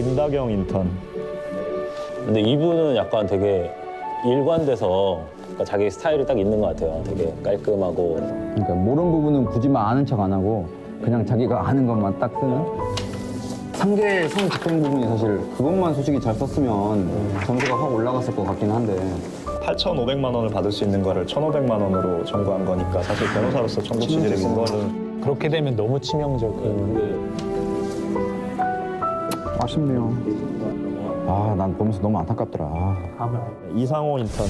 김다경 인턴. 근데 이분은 약간 되게 일관돼서 그러니까 자기 스타일이 딱 있는 것 같아요. 되게 깔끔하고. 그러니까 모르는 부분은 굳이 막 아는 척 안 하고 그냥 자기가 아는 것만 딱 쓰는? 상계 성 집행 부분이 사실 그것만 솔직히 잘 썼으면 점수가 확 올라갔을 것 같긴 한데 8,500만 원을 받을 수 있는 거를 1,500만 원으로 청구한 거니까 사실 변호사로서 청구 취지를 쓴 거는 그렇게 되면 너무 치명적인. 아쉽네요. 아, 난 보면서 너무 안타깝더라. 아. 이상호 인턴.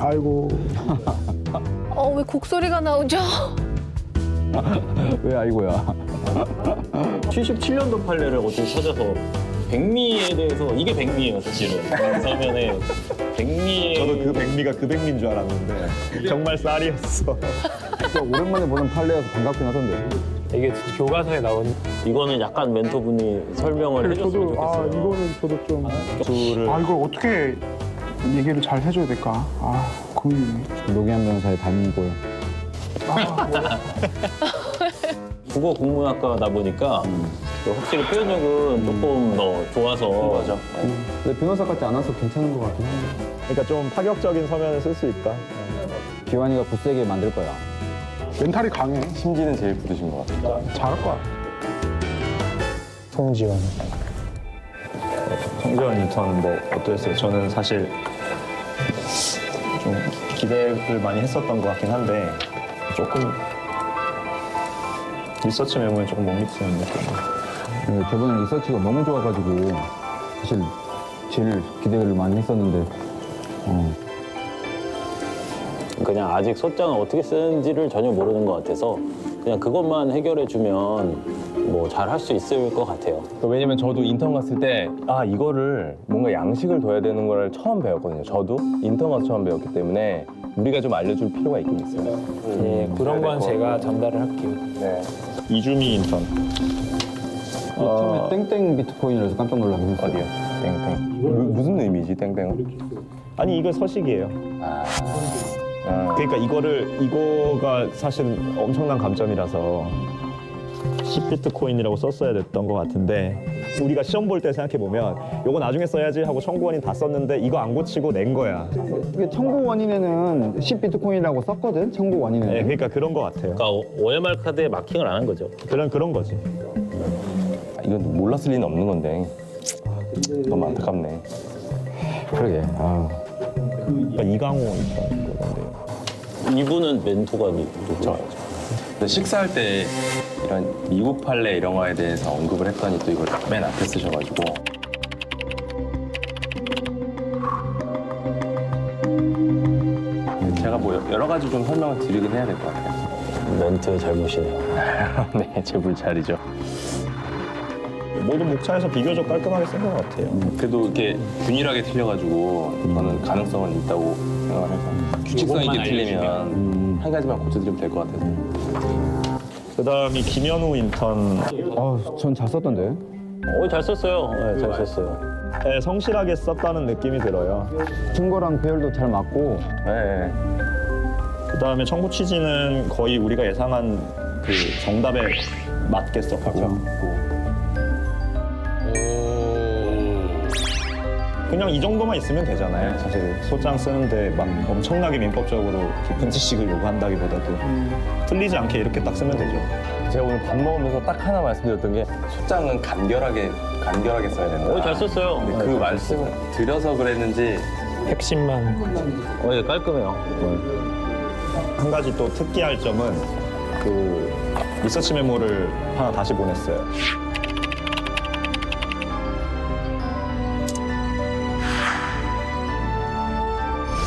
아이고. 왜 곡소리가 나오죠? 왜 아이고야. 77년도 판례를 어떻게 찾아서 백미에 대해서 이게 백미예요, 사실은. 서면에 백미에 저도 그 백미가 그 백미인 줄 알았는데 정말 쌀이었어. 진짜 오랜만에 보는 판례여서 반갑긴 하던데. 이게 교과서에 나온 이거는 약간 멘토분이 설명을 해줬으면 좋겠어요. 이거는 저도 좀. 주를 이걸 어떻게 얘기를 잘 해줘야 될까? 고민이네. 노기한 변호사의 단골. 국어 국문학과다 보니까 확실히 표현력은 조금 더 좋아서. 맞아. 근데 변호사 같지 않아서 괜찮은 것 같긴 한데. 그러니까 좀 파격적인 서면을 쓸 수 있다. 기환이가 굳세게 만들 거야. 멘탈이 강해. 심지는 제일 부르신 것 같아요. 잘할 거야. 송지원. 송지원 인턴 뭐 어떠셨어요? 저는 사실 좀 기대를 많이 했었던 것 같긴 한데 조금 리서치 메모에 조금 못 미치는 느낌. 네, 저번에 리서치가 너무 좋아가지고 사실 제일 기대를 많이 했었는데 그냥 아직 소장을 어떻게 쓰는지를 전혀 모르는 것 같아서 그냥 그것만 해결해주면 뭐 잘 할 수 있을 것 같아요. 왜냐면 저도 인턴 갔을 때 이거를 뭔가 양식을 둬야 되는 걸 처음 배웠거든요. 저도 인턴 가서 처음 배웠기 때문에 우리가 좀 알려줄 필요가 있긴 있어요. 예, 그런 건 제가 전달을 할게요. 네. 이주미 인턴. 처음에 땡땡 비트코인이라서 깜짝 놀라긴 했어요. 어디요? 땡땡. 무슨 의미지, 땡땡은? 아니 이거 서식이에요. 그러니까 이거가 사실 엄청난 감점이라서 10비트코인이라고 썼어야 됐던 것 같은데 우리가 시험 볼 때 생각해보면 이거 나중에 써야지 하고 청구원인 다 썼는데 이거 안 고치고 낸 거야. 이게 청구 원인에는 10비트코인이라고 썼거든. 청구 원인에는. 네, 그러니까 그런 것 같아요. 그러니까 OMR 카드에 마킹을 안 한 거죠. 그런 거지. 이건 몰랐을 리는 없는 건데. 너무 안타깝네. 그러게. 그러니까 이강호 인턴 그건데. 이분은 멘토가 누구죠? 근데 식사할 때 이런 미국 판례 이런 거에 대해서 언급을 했더니 또 이걸 맨 앞에 쓰셔가지고 제가 뭐 여러 가지 좀 설명을 드리긴 해야 될 것 같아요. 멘트의 잘못이네요. 네, 제 불찰이죠. 모든 목차에서 비교적 깔끔하게 쓴 것 같아요. 그래도 이렇게 균일하게 틀려가지고 저는 가능성은 있다고 생각을 해서 규칙성 있게 틀리면 한 가지만 고쳐드리면 될 것 같아서. 그다음이 김현우 인턴. 전 잘 썼던데. 잘 썼어요. 네, 잘 썼어요. 네, 성실하게 썼다는 느낌이 들어요. 증거랑 배열도 잘 맞고. 네. 그다음에 청구 취지는 거의 우리가 예상한 그 정답에 맞게 썼고 그냥 이 정도만 있으면 되잖아요. 사실 소장 쓰는데 막 엄청나게 민법적으로 깊은 지식을 요구한다기보다도 틀리지 않게 이렇게 딱 쓰면 되죠. 제가 오늘 밥 먹으면서 딱 하나 말씀드렸던 게 소장은 간결하게 써야 된다. 잘 썼어요. 근데 네, 그 잘 말씀을 드려서 그랬는지 핵심만. 네, 깔끔해요. 한 가지 또 특기할 점은 그 리서치 메모를 하나 다시 보냈어요.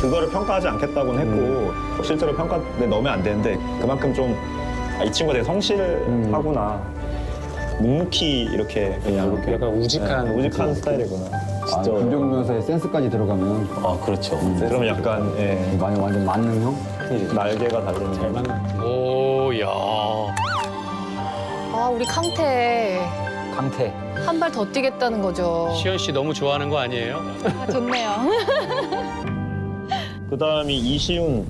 그거를 평가하지 않겠다고는 했고 실제로 평가에 넣으면 안 되는데 그만큼 좀 이 친구가 되게 성실하구나. 묵묵히 이렇게 그냥 이렇게 약간 우직한. 우직한 스타일이구나. 진짜 김정은 변호사의 센스까지 들어가면 그렇죠. 그럼 약간 많이 완전 만능형? 날개가 달리는 잘 맞는. 오야. 우리 강태 강태. 한 발 더 뛰겠다는 거죠. 시현 씨 너무 좋아하는 거 아니에요? 좋네요. 그다음이 이시훈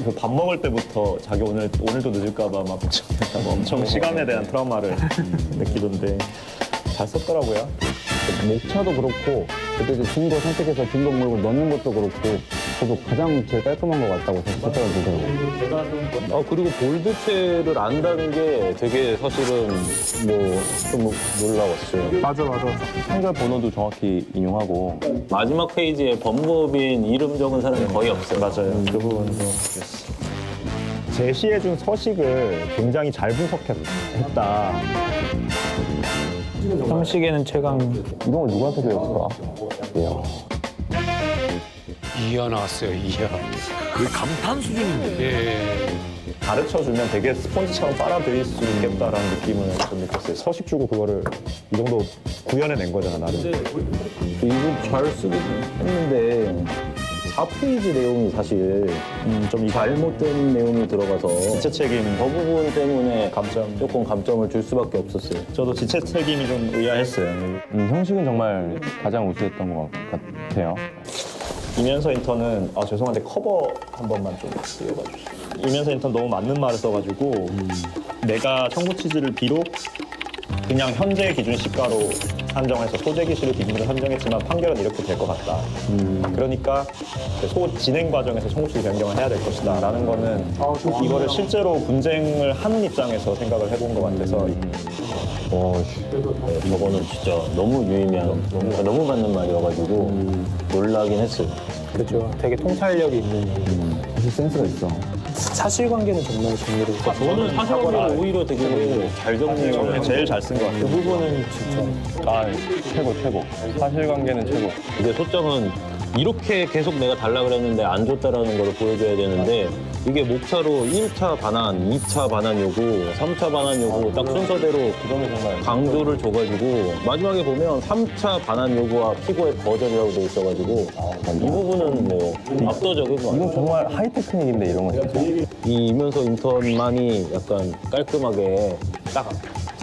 그 밥 먹을 때부터 자기 오늘도 늦을까봐 막 걱정했다고 엄청 시간에 대한 트라우마를 느끼던데 잘 썼더라고요. 목차도 그렇고 그때 이제 준 거 선택해서 준 거 물고 넣는 것도 그렇고 저도 가장 제일 깔끔한 것 같다고 생각이 들더라고요. 그리고 볼드체를 안다는 게 되게 사실은 뭐 좀 놀라웠어요. 맞아. 한글 번호도 정확히 인용하고 마지막 페이지에 법무법인 이름 적은 사람이 거의 없어요. 맞아요. 그 부분도 제시해준 서식을 굉장히 잘 분석했다. 형식에는 최강. 이런 걸 누구한테 배웠을까? 이하 나왔어요. 이하. 거의 감탄 수준인데. 예. 가르쳐주면 되게 스폰지처럼 빨아들일 수 있겠다라는 느낌을 좀 느꼈어요. 서식 주고 그거를 이 정도 구현해낸 거잖아, 나름. 이거 잘 쓰긴 했는데 4페이지 내용이 사실 좀 잘못된 내용이 들어가서 지체 책임. 저 부분 때문에 감점. 조금 감점을 줄 수밖에 없었어요. 저도 지체 책임이 좀 의아했어요. 형식은 정말 가장 우수했던 것 같아요. 이면서 인턴은 죄송한데 커버 한 번만 좀 읽어봐 주세요. 이면서 인턴 너무 맞는 말을 써가지고 내가 청구 취지를 비록 그냥 현재 기준 시가로 산정해서 소재 기시로 기준으로 산정했지만 판결은 이렇게 될 것 같다. 그러니까 진행 과정에서 청구 취지 변경을 해야 될 것이다 라는 거는 이거를 실제로 분쟁을 하는 입장에서 생각을 해본 것 같아서 저거는 진짜 너무 유의미한, 너무 맞는 말이어가지고 놀라긴 했어요. 그렇죠. 되게 통찰력이 있는. 사실 센스가 있어. 사실관계는 정말 정리를. 저는 사실관계를 오히려 되게 잘 정리해요. 제일 잘 쓴 것 같아요. 그 부분은 진짜. 최고. 사실관계는 최고. 이게 소장은 이렇게 계속 내가 달라 그랬는데 안 줬다라는 걸 보여줘야 되는데 이게 목차로 1차 반환, 2차 반환 요구, 3차 반환 요구 딱 순서대로 강조를 줘가지고 마지막에 보면 3차 반환 요구와 피고의 거절이라고 돼 있어가지고 이 부분은 뭐 압도적인 거 이건 같아요. 정말 하이테크닉인데 이런 거 진짜. 이 이면서 인턴만이 약간 깔끔하게 딱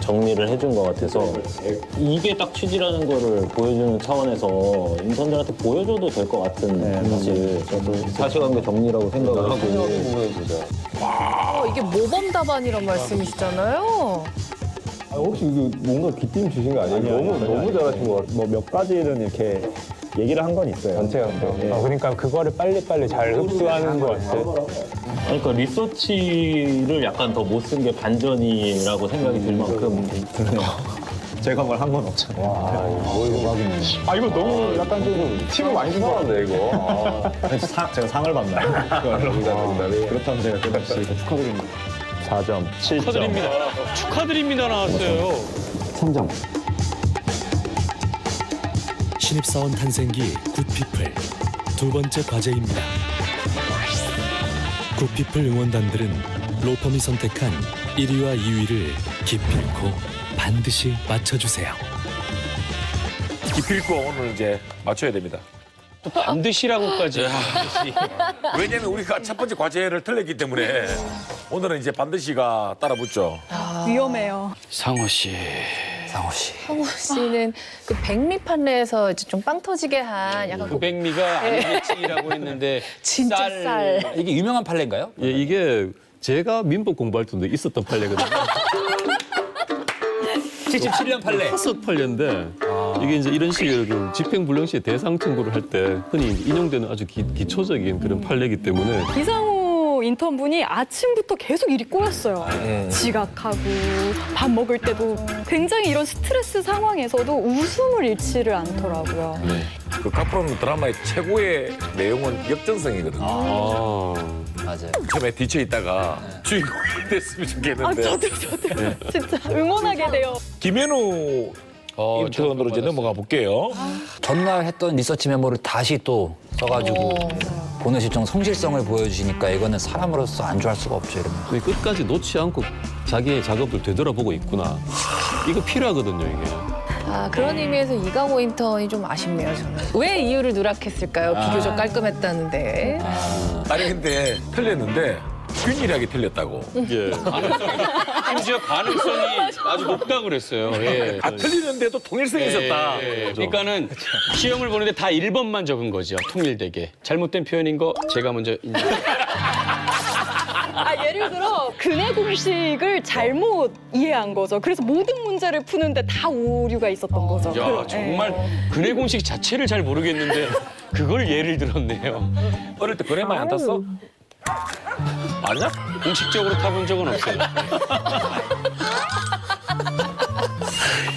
정리를 해준 것 같아서 이게 딱 취지라는 거를 보여주는 차원에서 인턴들한테 보여줘도 될 것 같은 사실 저도 사실관계 정리라고 생각을 하고 이게 모범 답안이란 말씀이시잖아요. 혹시 이거 뭔가 귀띔 주신 거 아니에요? 너무 잘하신 것 같아요. 뭐 몇 가지는 이렇게 얘기를 한 건 있어요. 전체가 그러니까 그거를 빨리빨리 잘 흡수하는 것 같아요. 그러니까 리서치를 약간 더 못 쓴 게 반전이라고 생각이 들 만큼 제가 뭘 한 건 없잖아요. 이거 너무 약간 좀 팁을 많이 준 것 같은데 이거. 제가 상을 받나요? 그렇다면 제가 끝없이 축하드립니다. 4점, 7점. 축하드립니다. 축하드립니다 나왔어요. 3점. 신입사원 탄생기 굿피플 두 번째 과제입니다. 굿피플 응원단들은 로펌이 선택한 1위와 2위를 기필코 반드시 맞춰주세요. 기필코 오늘 이제 맞춰야 됩니다. 또 반드시라고까지. 왜냐면 우리가 첫 번째 과제를 틀렸기 때문에 오늘은 이제 반드시가 따라붙죠. 위험해요. 상호 씨. 상호 씨는 그 백미 판례에서 이제 좀 빵 터지게 한 약간 그 백미가 안개칭이라고 했는데 진짜 쌀. 이게 유명한 판례인가요? 예, 이게 제가 민법 공부할 때도 있었던 판례거든요. 77년 판례. 다섯 판례인데 이게 이제 이런 식의 그 집행불능시 대상 청구를 할 때 흔히 인용되는 아주 기초적인 그런 판례이기 때문에 이상호 인턴분이 아침부터 계속 일이 꼬였어요. 지각하고 밥 먹을 때도 굉장히 이런 스트레스 상황에서도 웃음을 잃지를 않더라고요. 그 카프로는 드라마의 최고의 내용은 역전성이거든요. 맞아요. 처음에 뒤쳐 있다가 주인공이 됐으면 좋겠는데. 저도 진짜 응원하게 돼요. 김현우 인턴으로 이제 넘어가 볼게요. 전날 했던 리서치 메모를 다시 또 써가지고 보내실 정도 성실성을 보여주시니까 이거는 사람으로서 안주할 수가 없죠. 이러면. 끝까지 놓지 않고 자기의 작업을 되돌아보고 있구나. 이거 필요하거든요, 이게. 그런 의미에서 이강호 인턴이 좀 아쉽네요, 저는. 왜 이유를 누락했을까요? 비교적 깔끔했다는데. 아니 근데 틀렸는데 균일하게 틀렸다고. 예. 심지어 가능성이 아주 높다고 그랬어요. 예. 틀리는데도 통일성이 있었다. 예. 그러니까는 시험을 보는데 다 1번만 적은 거죠. 통일되게. 잘못된 표현인 거 제가 먼저 인정. 예를 들어 근해 공식을 잘못 이해한 거죠. 그래서 모든 문제를 푸는데 다 오류가 있었던 거죠. 야, 정말 근해 공식 자체를 잘 모르겠는데 그걸 예를 들었네요. 어릴 때 그래 많이 안 탔어? 아니야? 공식적으로 타본 적은 없어요.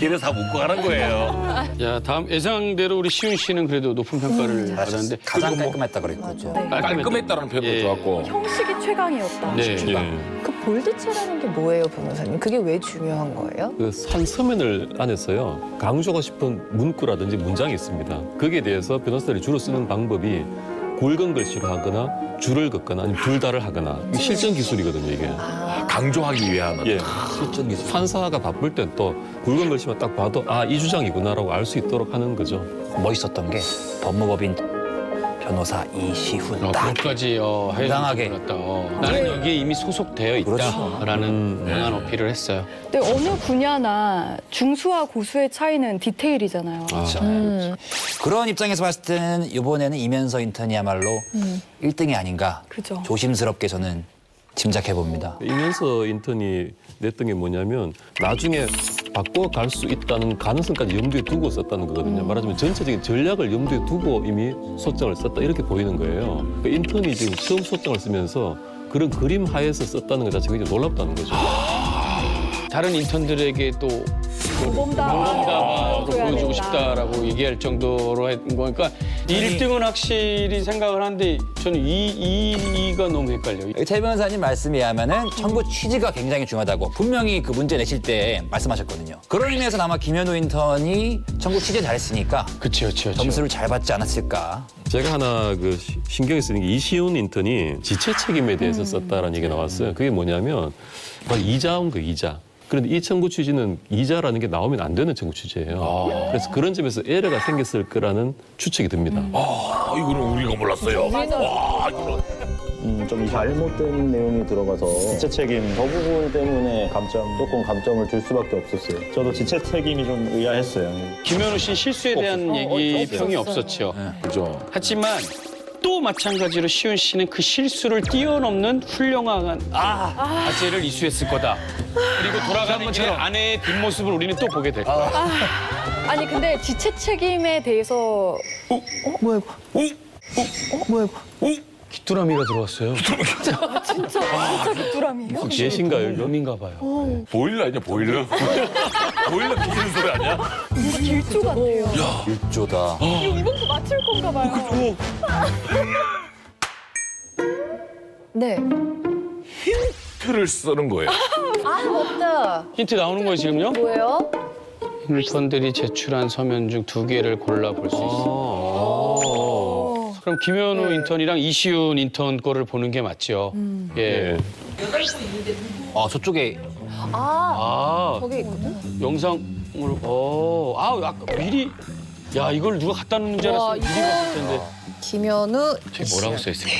이래서 다 묶고 가는 거예요. 자, 다음 예상대로 우리 시윤 씨는 그래도 높은 평가를 받았는데 가장 깔끔했다 그랬거든요. 깔끔했다는 표현도 예. 좋았고. 형식이 최강이었다. 네. 그 볼드체라는 게 뭐예요, 변호사님? 그게 왜 중요한 거예요? 그 한 서면을 안에서요 강조하고 싶은 문구라든지 문장이 있습니다. 거기에 대해서 변호사들이 주로 쓰는 방법이 굵은 글씨로 하거나 줄을 긋거나 아니면 둘 다를 하거나 이게 실전 기술이거든요 이게. 강조하기 위한. 예. 실전 기술. 판사가 바쁠 땐 또 굵은 글씨만 딱 봐도 아 이 주장이구나라고 알 수 있도록 하는 거죠. 멋있었던 게 법무법인 변호사 이시훈 딱 그것까지 당당하게. 몰랐다. 나는 여기에 이미 소속되어 있다라는 강한 어필을 했어요. 근데 어느 분야나 중수와 고수의 차이는 디테일이잖아요. 그런 입장에서 봤을 때는 이번에는 이면서 인턴이야말로 1등이 아닌가 그죠. 조심스럽게 저는 짐작해 봅니다. 이면서 인턴이 냈던 게 뭐냐면 나중에 바꿔갈 수 있다는 가능성까지 염두에 두고 썼다는 거거든요. 말하자면 전체적인 전략을 염두에 두고 이미 소장을 썼다 이렇게 보이는 거예요. 그러니까 인턴이 지금 처음 소장을 쓰면서 그런 그림 하에서 썼다는 것 자체가 굉장히 놀랍다는 거죠. 다른 인턴들에게 또 모범답안으로 보여주고 싶다라고 얘기할 정도로 했던 거니까 1등은 확실히 생각을 하는데 저는 2가 너무 헷갈려요. 태 변호사님 말씀에 의하면은 청구 취지가 굉장히 중요하다고 분명히 그 문제 내실 때 말씀하셨거든요. 그런 의미에서 아마 김현우 인턴이 청구 취지 잘했으니까 그렇죠. 점수를 잘 받지 않았을까. 제가 하나 그 신경이 쓰는 게 이시훈 인턴이 지체 책임에 대해서 썼다라는 얘기가 나왔어요. 그게 뭐냐면 바로 이자인 거예요, 이자. 그런데 이 청구 취지는 이자라는 게 나오면 안 되는 청구 취지예요. 그래서 그런 점에서 에러가 생겼을 거라는 추측이 듭니다. 이거는 우리가 몰랐어요. 와, 이거는. 좀 잘못된 내용이 들어가서 지체 책임 저 부분 때문에 조금 감점을 줄 수밖에 없었어요. 저도 지체 책임이 좀 의아했어요. 김현우 씨 실수에 대한 평이 없었죠. 그죠. 하지만 또 마찬가지로 시윤 씨는 그 실수를 뛰어넘는 훌륭한 아재를 이수했을 거다. 그리고 돌아가는 길에 아내의 뒷모습을 우리는 또 보게 될 거야. 아니 근데 지체 책임에 대해서 뭐야 이거? 뭐야 이거? 귀뚜라미가 들어왔어요. 진짜 귀뚜라미예요? 예신가요? 놈인가 봐요. 보일러 아니야, 보일러? 보일러 기는 소리 아니야? 뭔가 길조 같네요. 일조다. 이번 거 맞출 건가 봐요. 네. 틀을 쓰는 거예요. 없다. 힌트 나오는 거예요, 지금요? 뭐예요? 인턴들이 제출한 서면 중 2개를 골라볼 수 있어요. 그럼 김현우 인턴이랑 이시윤 인턴 거를 보는 게 맞죠? 예. 저쪽에 저기 있거든. 영상으로. 아까 미리. 야, 이걸 누가 갖다 놓는 줄 와, 알았으면 미리 봤을 텐데. 김현우. 저기 뭐라고 써 있을까?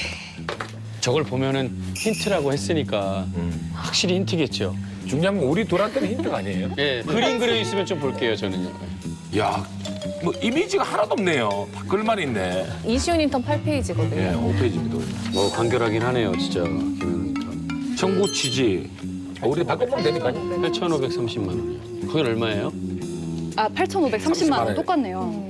저걸 보면은 힌트라고 했으니까 확실히 힌트겠죠. 중요한 건 우리 둘한테는 힌트가 아니에요. 예, 그림 그려 있으면 좀 볼게요, 저는요. 야, 뭐 이미지가 하나도 없네요. 다 글만 있네. 이시훈 인턴 8페이지거든요. 예, 5페이지입니다. 간결하긴 하네요, 진짜. 김현우 인턴. 청구 취지. 우리 바꿔보면 되니까요. 8,530만 원이요. 그건 얼마예요? 8,530만 원 똑같네요.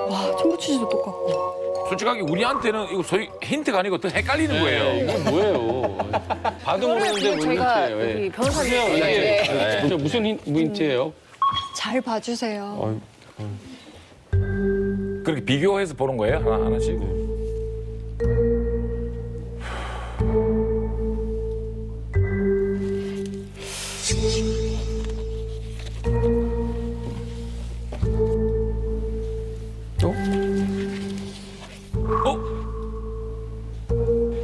와 청구 취지도 똑같고. 솔직하게 우리한테는 이거 소위 힌트가 아니고 더 헷갈리는 거예요. 이건 뭐예요? 봐도 모르는데 뭔 저희가 힌트예요? 예. 우리 변호사님 이게 진짜 무슨 힌트예요? 잘 봐주세요. 그렇게 비교해서 보는 거예요? 하나씩?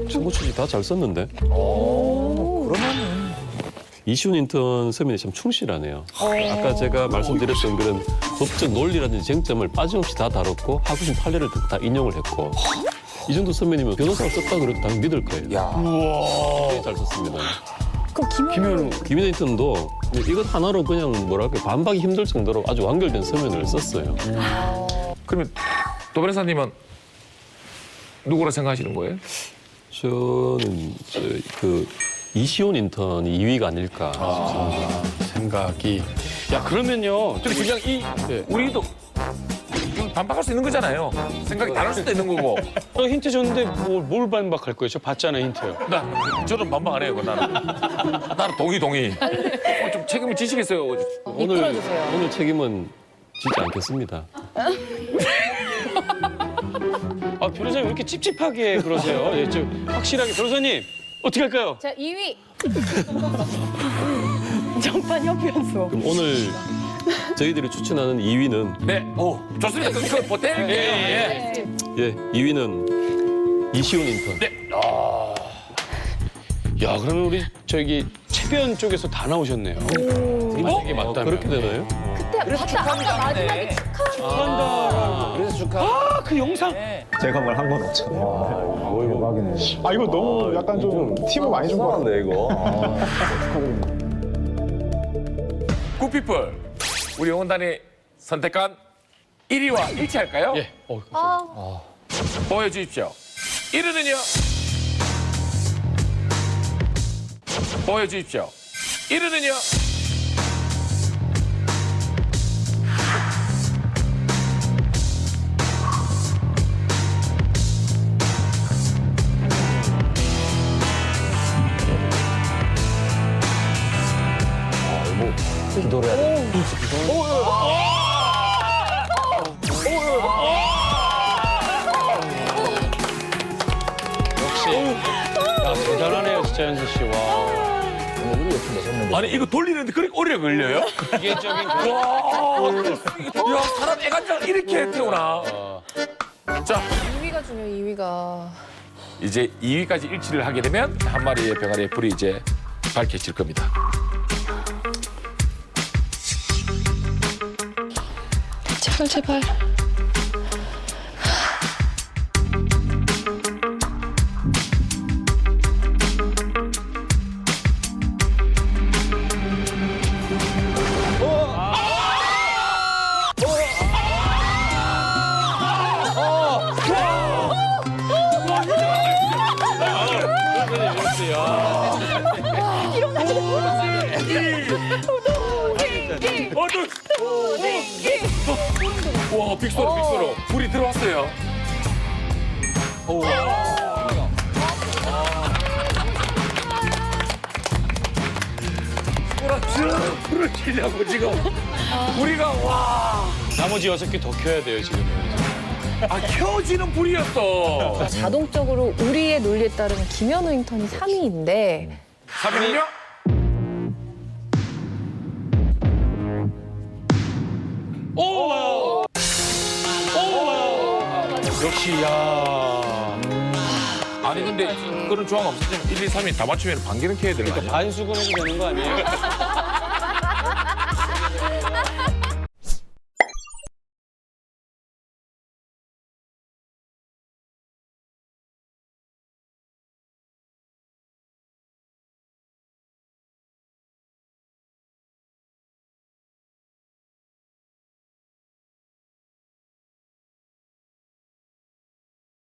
청구 취지 다 잘 썼는데. 이시훈 인턴 서면이 참 충실하네요. 아까 제가 말씀드렸던 그런 법적 논리라든지 쟁점을 빠짐없이 다 다뤘고 하고 싶은 판례를 다 인용을 했고 이 정도 서면이면 변호사가 썼다 그래도 당연히 믿을 거예요. 굉장히 잘 썼습니다. 그럼 김현우 인턴도 이것 하나로 그냥 뭐랄까 반박이 힘들 정도로 아주 완결된 서면을 썼어요. 그러면 도 변호사님은 누구라 생각하시는 거예요? 저는 그 이시온 인턴이 2위가 아닐까 싶습니다. 생각이. 야 그러면요. 근데 그냥 우리도 이거 반박할 수 있는 거잖아요. 생각이 다를 수도 있는 거고. 힌트 줬는데 뭘 반박할 거예요? 저 봤잖아요 힌트요. 저는 반박 안 해요, 그건 나는. 나는 동의. 좀 책임을 지시겠어요. 오늘 책임은 지지 않겠습니다. 아 변호사님 왜 이렇게 찝찝하게 그러세요? 예, 좀 확실하게 변호사님 어떻게 할까요? 자, 2위. 전판 협변소. 그럼 오늘 저희들이 추천하는 2위는 네, 좋습니다. 그럼 보탤게요. 예. 예, 2위는 이시온 인턴. 네. 야 그러면 우리 저기 채변 쪽에서 다 나오셨네요. 이게 맞다면. 그렇게 되나요? 그때 봤다. 아까 마지막에 축하한다. 그래서 축하. 아 그 영상. 제가 뭘 한 건 없잖아요. 대박이네. 아 이거 너무 약간 좀 팁을 많이 준 것 같은데 이거. 굿피플, 우리 응원단이 선택한 1위와 일치할까요? 예. 보여주십시오. 1위는요? 보여주십시오. 1위는요? 기도를 해야 돼. 역시. 야 대단하네요 진짜 현수 씨. 와. 아니 이거 돌리는데 그렇게 오래 걸려요? 기계적인 야 사람 애간장 이렇게 태우나? 자 2위가 중요해, 2위가. 이제 2위까지 일치를 하게 되면 한 마리의 병아리의 불이 이제 밝혀질 겁니다. 제발. 와 빅소로 불이 들어왔어요. 불을 켜려고 지금 우리가 나머지 6개 더 켜야 돼요 지금. 켜지는 불이었어. 자동적으로 우리의 논리에 따르면 김현우 인턴이 3위인데 3위는요? 역시 야. 아니 근데 그런 조항 없었지만 1, 2, 3위 다 맞추면 반개는 켜야 되는 거 아니야? 반수금 해도 되는 거 아니에요?